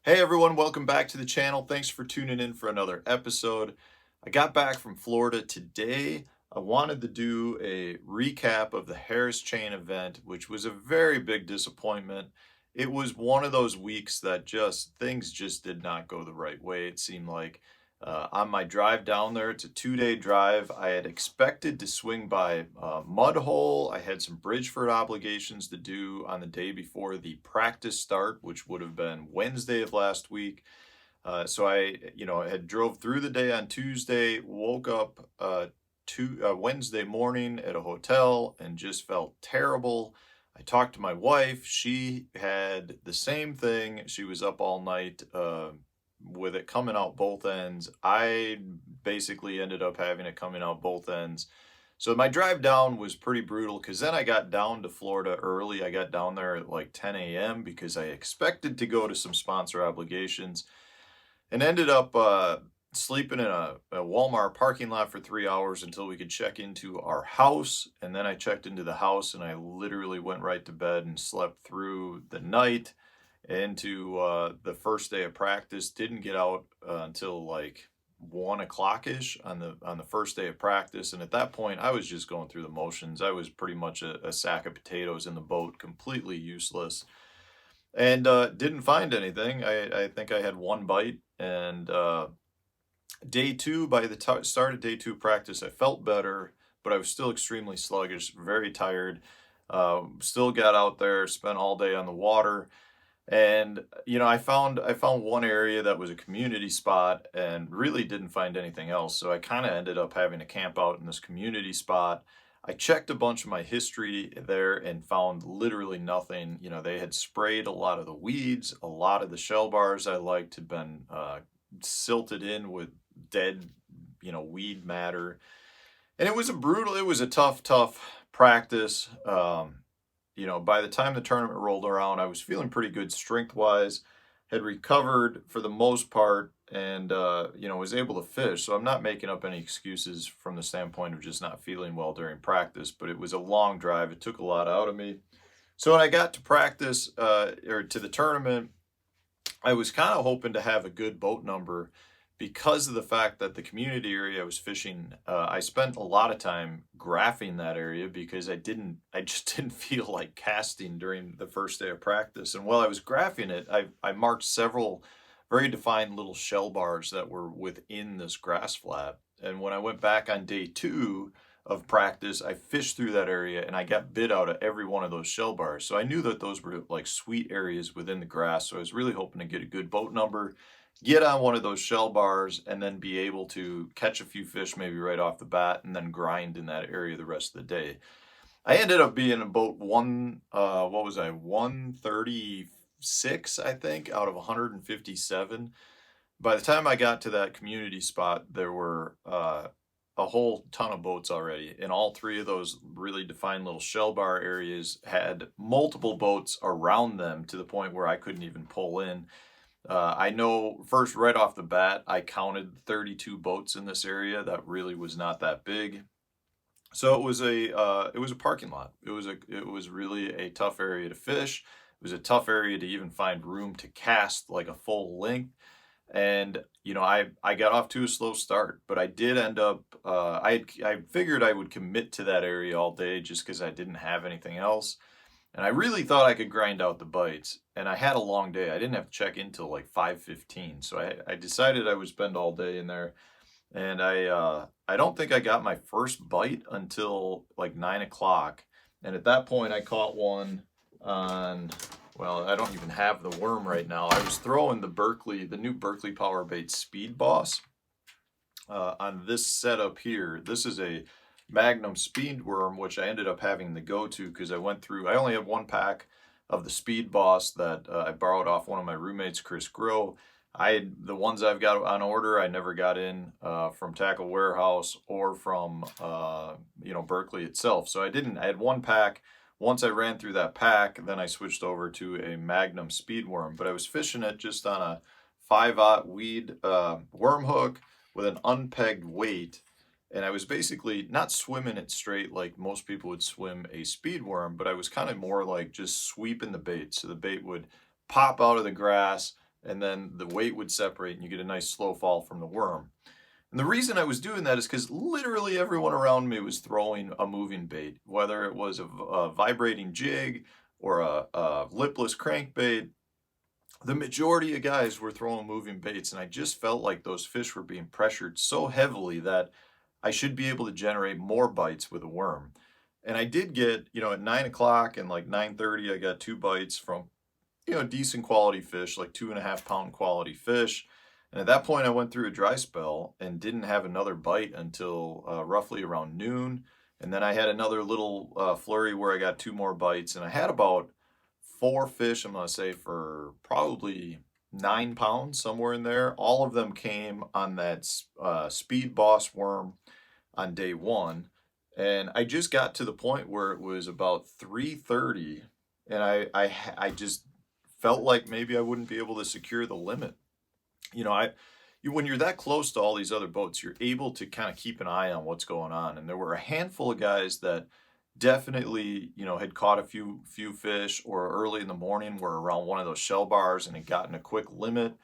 Hey everyone, welcome back to the channel. Thanks for tuning in for another episode. I got back from Florida today. I wanted to do a recap of the Harris Chain event, which was a very big disappointment. It was one of those weeks that things just did not go the right way. It seemed like on my drive down there, it's a 2-day drive. I had expected to swing by Mud Hole. I had some Bridgeford obligations to do on the day before the practice start, which would have been Wednesday of last week. So I had drove through the day on Tuesday, woke up Wednesday morning at a hotel and just felt terrible. I talked to my wife. She had the same thing. She was up all night with it coming out both ends. I basically ended up having it coming out both ends. So my drive down was pretty brutal because then I got down to Florida early. I got down there at like 10 a.m. because I expected to go to some sponsor obligations and ended up sleeping in a Walmart parking lot for 3 hours until we could check into our house. And then I checked into the house and I literally went right to bed and slept through the night into the first day of practice. Didn't get out until like 1 o'clock ish on the first day of practice, and at that point I was just going through the motions. I was pretty much a sack of potatoes in the boat, completely useless, and didn't find anything. I think I had one bite, and day two, by the start of day two practice, I felt better, but I was still extremely sluggish, very tired. Still got out there, spent all day on the water. And I found one area that was a community spot and really didn't find anything else. So I kind of ended up having to camp out in this community spot. I checked a bunch of my history there and found literally nothing. They had sprayed a lot of the weeds, a lot of the shell bars I liked had been silted in with dead, weed matter. And it was a tough practice. By the time the tournament rolled around, I was feeling pretty good strength wise, had recovered for the most part, and was able to fish. So I'm not making up any excuses from the standpoint of just not feeling well during practice, but it was a long drive. It took a lot out of me. So when I got to practice or to the tournament, I was kind of hoping to have a good boat number because of the fact that the community area I was fishing, I spent a lot of time graphing that area because I just didn't feel like casting during the first day of practice. And while I was graphing it, I marked several very defined little shell bars that were within this grass flat. And when I went back on day two of practice, I fished through that area and I got bit out of every one of those shell bars. So I knew that those were like sweet areas within the grass. So I was really hoping to get a good boat number, get on one of those shell bars, and then be able to catch a few fish maybe right off the bat and then grind in that area the rest of the day. I ended up being about 136, I think, out of 157. By the time I got to that community spot, there were a whole ton of boats already, and all three of those really defined little shell bar areas had multiple boats around them to the point where I couldn't even pull in. I know first, right off the bat, I counted 32 boats in this area. That really was not that big. So it was a parking lot. It was really a tough area to fish. It was a tough area to even find room to cast like a full length. And I got off to a slow start, but I did end up. I figured I would commit to that area all day just because I didn't have anything else. And I really thought I could grind out the bites. And I had a long day. I didn't have to check in till like 5:15. So I decided I would spend all day in there. And I don't think I got my first bite until like 9 o'clock. And at that point I caught one on, well, I don't even have the worm right now. I was throwing the new Berkeley Power Bait Speed Boss on this setup here. This is a Magnum speed worm, which I ended up having to go to because I only have one pack of the Speed Boss that I borrowed off one of my roommates, Chris Grow. The ones I've got on order, I never got in from Tackle Warehouse or from Berkeley itself. So I had one pack. Once I ran through that pack, then I switched over to a Magnum speed worm. But I was fishing it just on a 5/0 weed worm hook with an unpegged weight. And I was basically not swimming it straight like most people would swim a speed worm, but I was kind of more like just sweeping the bait. So the bait would pop out of the grass and then the weight would separate and you get a nice slow fall from the worm. And the reason I was doing that is because literally everyone around me was throwing a moving bait, whether it was a vibrating jig or a lipless crankbait. The majority of guys were throwing moving baits, and I just felt like those fish were being pressured so heavily that I should be able to generate more bites with a worm. And I did get, at 9 o'clock and like 9:30, I got 2 bites from, decent quality fish, like 2.5 pound quality fish. And at that point, I went through a dry spell and didn't have another bite until roughly around noon. And then I had another little flurry where I got 2 more bites, and I had about 4 fish, I'm going to say, for probably 9 pounds, somewhere in there. All of them came on that Speed Boss worm on day 1. And I just got to the point where it was about 3:30, and I just felt like maybe I wouldn't be able to secure the limit. When you're that close to all these other boats, you're able to kind of keep an eye on what's going on. And there were a handful of guys that definitely, had caught a few fish, or early in the morning were around one of those shell bars and had gotten a quick limit.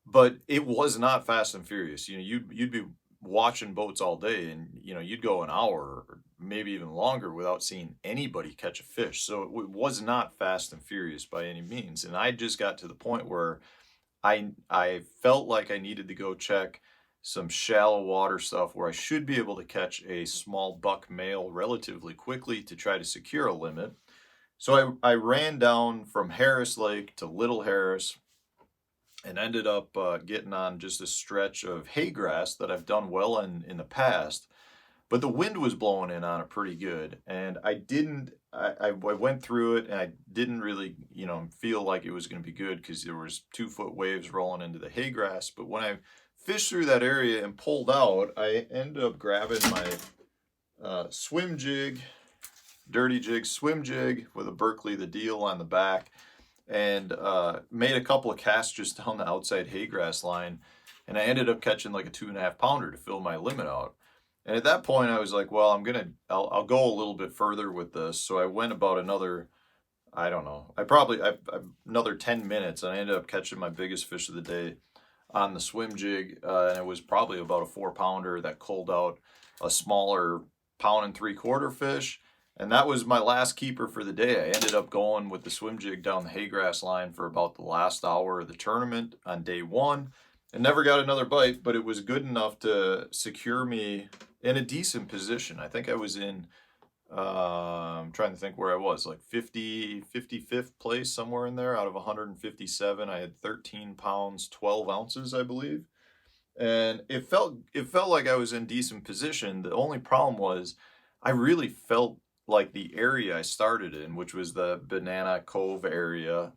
But it was not fast and furious. You'd be watching boats all day, and you'd go an hour or maybe even longer without seeing anybody catch a fish. So it was not fast and furious by any means. And I just got to the point where I felt like I needed to go check some shallow water stuff where I should be able to catch a small buck male relatively quickly to try to secure a limit. So I ran down from Harris Lake to Little Harris and ended up getting on just a stretch of hay grass that I've done well in the past. But the wind was blowing in on it pretty good, and I went through it, and I didn't really, feel like it was going to be good because there was 2-foot waves rolling into the hay grass. But when I fished through that area and pulled out, I ended up grabbing my swim jig, dirty jig swim jig with a Berkeley the Deal on the back, and made a couple of casts just down the outside hay grass line, and I ended up catching like a 2.5 pounder to fill my limit out. And at that point, I was like, well, I'll go a little bit further with this. So I went about another, I don't know, another 10 minutes, and I ended up catching my biggest fish of the day on the swim jig. And it was probably about a 4-pounder that culled out a smaller 1.75-pound fish. And that was my last keeper for the day. I ended up going with the swim jig down the hay grass line for about the last hour of the tournament on day 1. And never got another bite, but it was good enough to secure me in a decent position. I think I was in, I'm trying to think where I was, like 55th place, somewhere in there out of 157. I had 13 pounds, 12 ounces, I believe. And it felt like I was in decent position. The only problem was I really felt like the area I started in, which was the Banana Cove area,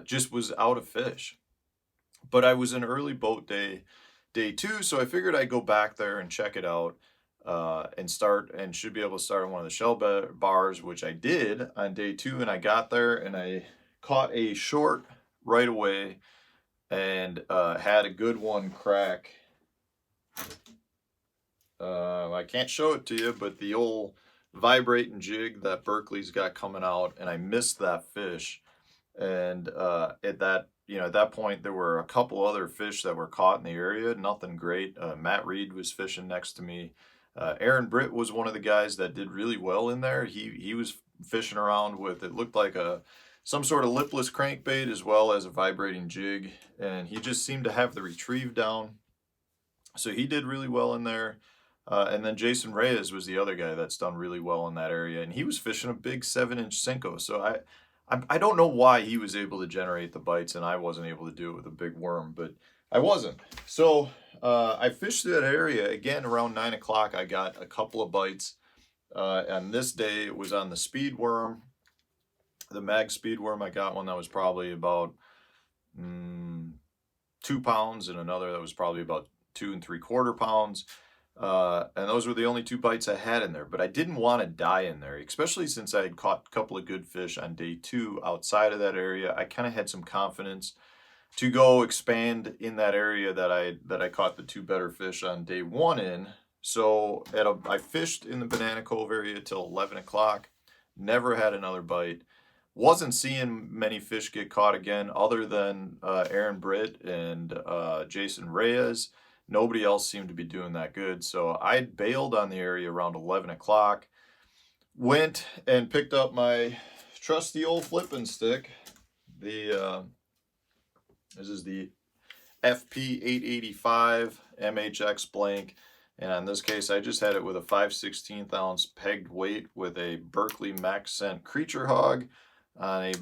just was out of fish. But I was an early boat day 2, so I figured I'd go back there and check it out, and should be able to start on one of the shell bars, which I did on day 2. And I got there and I caught a short right away, and had a good one crack. I can't show it to you, but the old vibrating jig that Berkeley's got coming out, and I missed that fish. And at that point, there were a couple other fish that were caught in the area. Nothing great. Matt Reed was fishing next to me. Aaron Britt was one of the guys that did really well in there. He was fishing around with, it looked like some sort of lipless crankbait as well as a vibrating jig, and he just seemed to have the retrieve down. So he did really well in there. And then Jason Reyes was the other guy that's done really well in that area, and he was fishing a big 7-inch Cinco. So I don't know why he was able to generate the bites and I wasn't able to do it with a big worm, but I wasn't. So I fished that area again around 9 o'clock. I got a couple of bites. On this day, it was on the speed worm, the mag speed worm. I got one that was probably about 2 pounds, and another that was probably about 2.75 pounds. And those were the only 2 bites I had in there, but I didn't want to die in there, especially since I had caught a couple of good fish on day 2 outside of that area. I kind of had some confidence to go expand in that area that I caught the 2 better fish on day 1 in. So I fished in the Banana Cove area till 11 o'clock, never had another bite. Wasn't seeing many fish get caught again other than Aaron Britt and Jason Reyes. Nobody else seemed to be doing that good. So I bailed on the area around 11 o'clock. Went and picked up my trusty old flipping stick. This is the FP 885 MHX blank. And in this case, I just had it with a 5/16 ounce pegged weight with a Berkeley Max Scent Creature Hog on a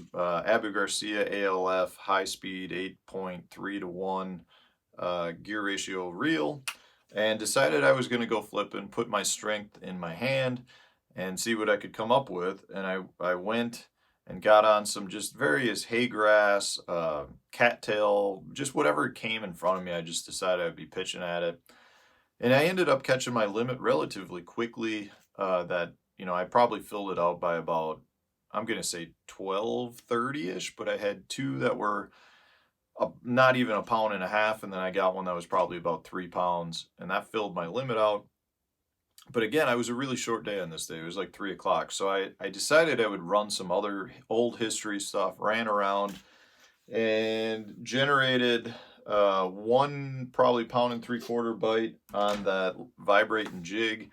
Abu Garcia ALF high speed 8.3 to 1 gear ratio reel, and decided I was going to go flipping, put my strength in my hand, and see what I could come up with. And I went and got on some just various hay grass, cattail, just whatever came in front of me. I just decided I'd be pitching at it. And I ended up catching my limit relatively quickly. I probably filled it out by about, I'm going to say 12:30-ish, but I had two that were not even a pound and a half, and then I got one that was probably about 3 pounds, and that filled my limit out. But again, I was a really short day on this day. It was like 3 o'clock. So I decided I would run some other old history stuff, ran around, and generated one probably pound and 3/4 bite on that vibrating jig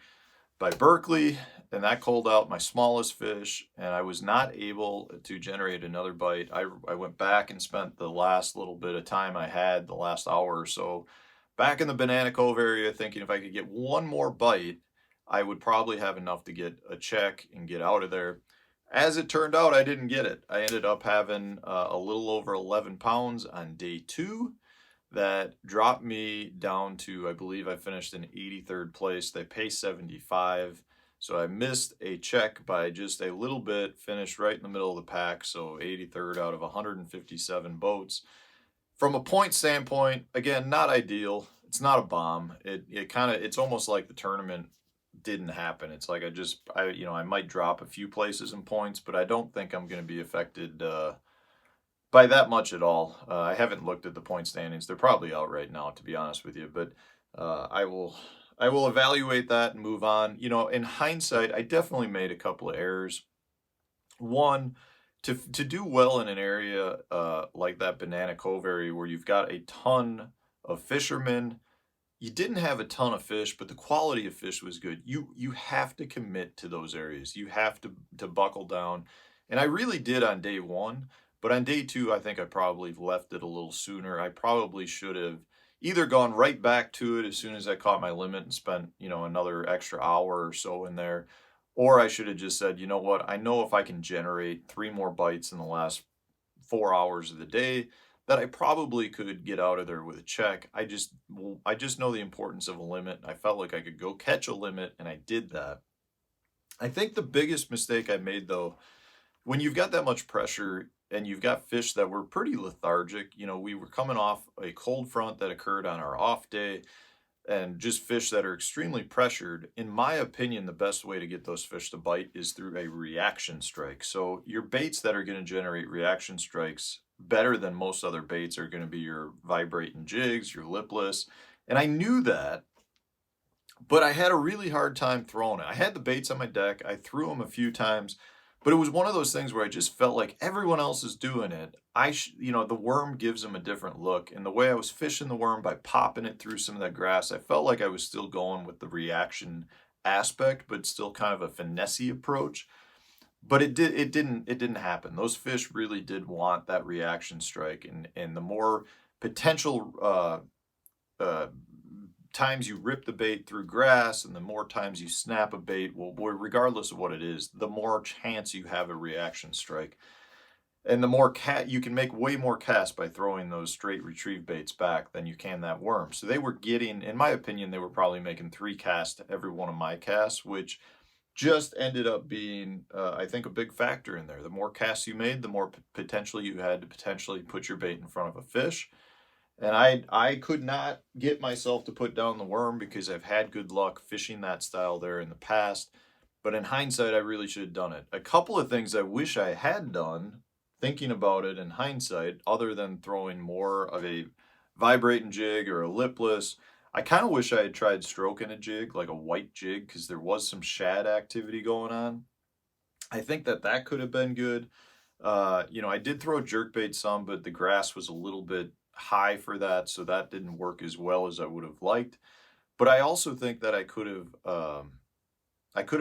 by Berkeley, and that called out my smallest fish, and I was not able to generate another bite. I went back and spent the last little bit of time I had, the last hour or so, back in the Banana Cove area, thinking if I could get one more bite, I would probably have enough to get a check and get out of there. As it turned out, I didn't get it. I ended up having a little over 11 pounds on day 2. That dropped me down to, I believe I finished in 83rd place. They pay 75. So I missed a check by just a little bit, finished right in the middle of the pack. So 83rd out of 157 boats. From a point standpoint, again, not ideal. It's not a bomb. It's almost like the tournament didn't happen. It's like I might drop a few places in points, but I don't think I'm going to be affected by that much at all. I haven't looked at the point standings. They're probably out right now, to be honest with you, but I will evaluate that and move on. In hindsight, I definitely made a couple of errors. One, to do well in an area like that Banana Cove area where you've got a ton of fishermen, you didn't have a ton of fish, but the quality of fish was good. You have to commit to those areas. You have to buckle down. And I really did on day 1. But on day 2, I think I probably left it a little sooner. I probably should have either gone right back to it as soon as I caught my limit and spent, another extra hour or so in there. Or I should have just said, you know what, I know if I can generate 3 more bites in the last 4 hours of the day, that I probably could get out of there with a check. I just know the importance of a limit. I felt like I could go catch a limit, and I did that. I think the biggest mistake I made, though, when you've got that much pressure and you've got fish that were pretty lethargic, we were coming off a cold front that occurred on our off day, and just fish that are extremely pressured. In my opinion, the best way to get those fish to bite is through a reaction strike. So your baits that are going to generate reaction strikes better than most other baits are going to be your vibrating jigs, your lipless. And I knew that, but I had a really hard time throwing it. I had the baits on my deck. I threw them a few times, but it was one of those things where I just felt like everyone else is doing it. The worm gives them a different look. And the way I was fishing the worm by popping it through some of that grass, I felt like I was still going with the reaction aspect, but still kind of a finessey approach. But it didn't happen. Those fish really did want that reaction strike, and the more potential times you rip the bait through grass and the more times you snap a bait, well, regardless of what it is, the more chance you have a reaction strike. And the more you can make way more casts by throwing those straight retrieve baits back than you can that worm. So they were getting, in my opinion, they were probably making 3 casts to every one of my casts, which just ended up being, I think, a big factor in there. The more casts you made, the more potential you had to potentially put your bait in front of a fish. And I could not get myself to put down the worm because I've had good luck fishing that style there in the past. But in hindsight, I really should have done it. A couple of things I wish I had done, thinking about it in hindsight, other than throwing more of a vibrating jig or a lipless, I kind of wish I had tried stroking a jig, like a white jig, because there was some shad activity going on. I think that could have been good. You know, I did throw jerkbait some, but the grass was a little bit high for that, so that didn't work as well as I would have liked. But I also think that I could have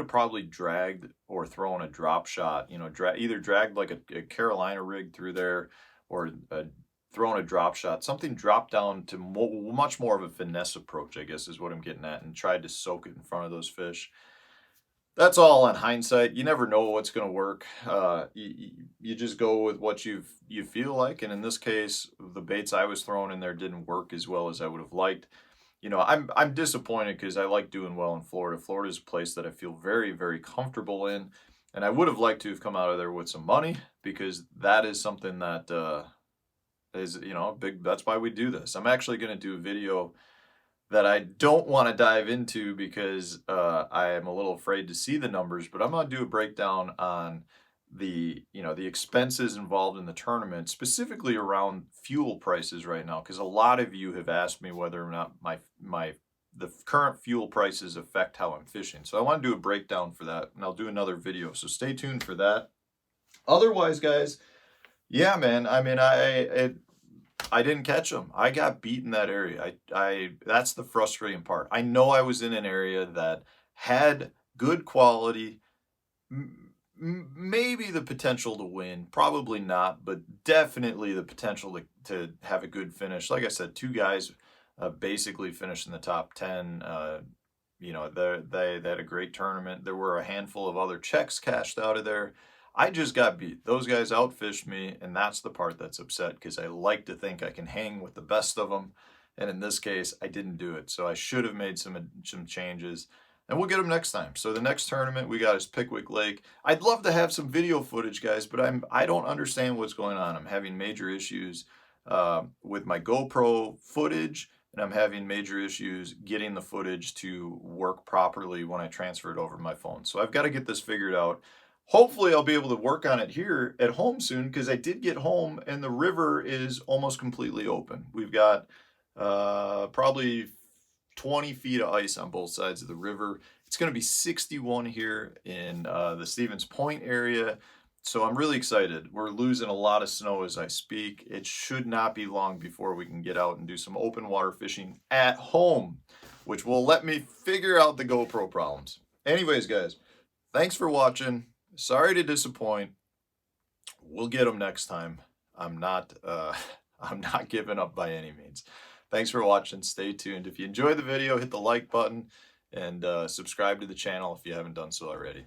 probably dragged or thrown a drop shot, you know, either dragged like a Carolina rig through there, or thrown a drop shot, something dropped down to much more of a finesse approach, I guess is what I'm getting at, and tried to soak it in front of those fish. That's all on hindsight. You never know what's going to work. You just go with what you feel like, and in this case, the baits I was throwing in there didn't work as well as I would have liked. You know, I'm disappointed because I like doing well in Florida. Florida is a place that I feel very comfortable in, and I would have liked to have come out of there with some money, because that is something that is, you know, big. That's why we do this. I'm actually going to do a video that I don't want to dive into because I am a little afraid to see the numbers, but I'm going to do a breakdown on the, you know, the expenses involved in the tournament, specifically around fuel prices right now, because a lot of you have asked me whether or not the current fuel prices affect how I'm fishing. So I want to do a breakdown for that, and I'll do another video, so stay tuned for that. Otherwise, guys, yeah, man, I mean, I didn't catch them. I got beat in that area. That's the frustrating part. I know I was in an area that had good quality, maybe the potential to win, probably not, but definitely the potential to have a good finish. Like I said, two guys basically finished in the top 10. You know, they had a great tournament. There were a handful of other checks cashed out of there. I just got beat. Those guys outfished me, and that's the part that's upset, because I like to think I can hang with the best of them, and in this case, I didn't do it. So I should have made some changes, and we'll get them next time. So the next tournament we got is Pickwick Lake. I'd love to have some video footage, guys, but I don't understand what's going on. I'm having major issues with my GoPro footage, and I'm having major issues getting the footage to work properly when I transfer it over to my phone. So I've got to get this figured out. Hopefully I'll be able to work on it here at home soon, because I did get home and the river is almost completely open. We've got probably 20 feet of ice on both sides of the river. It's going to be 61 here in the Stevens Point area. So I'm really excited. We're losing a lot of snow as I speak. It should not be long before we can get out and do some open water fishing at home, which will let me figure out the GoPro problems. Anyways, guys, thanks for watching. Sorry to disappoint. We'll get them next time. I'm not giving up by any means. Thanks for watching. Stay tuned. If you enjoyed the video, hit the like button and subscribe to the channel if you haven't done so already.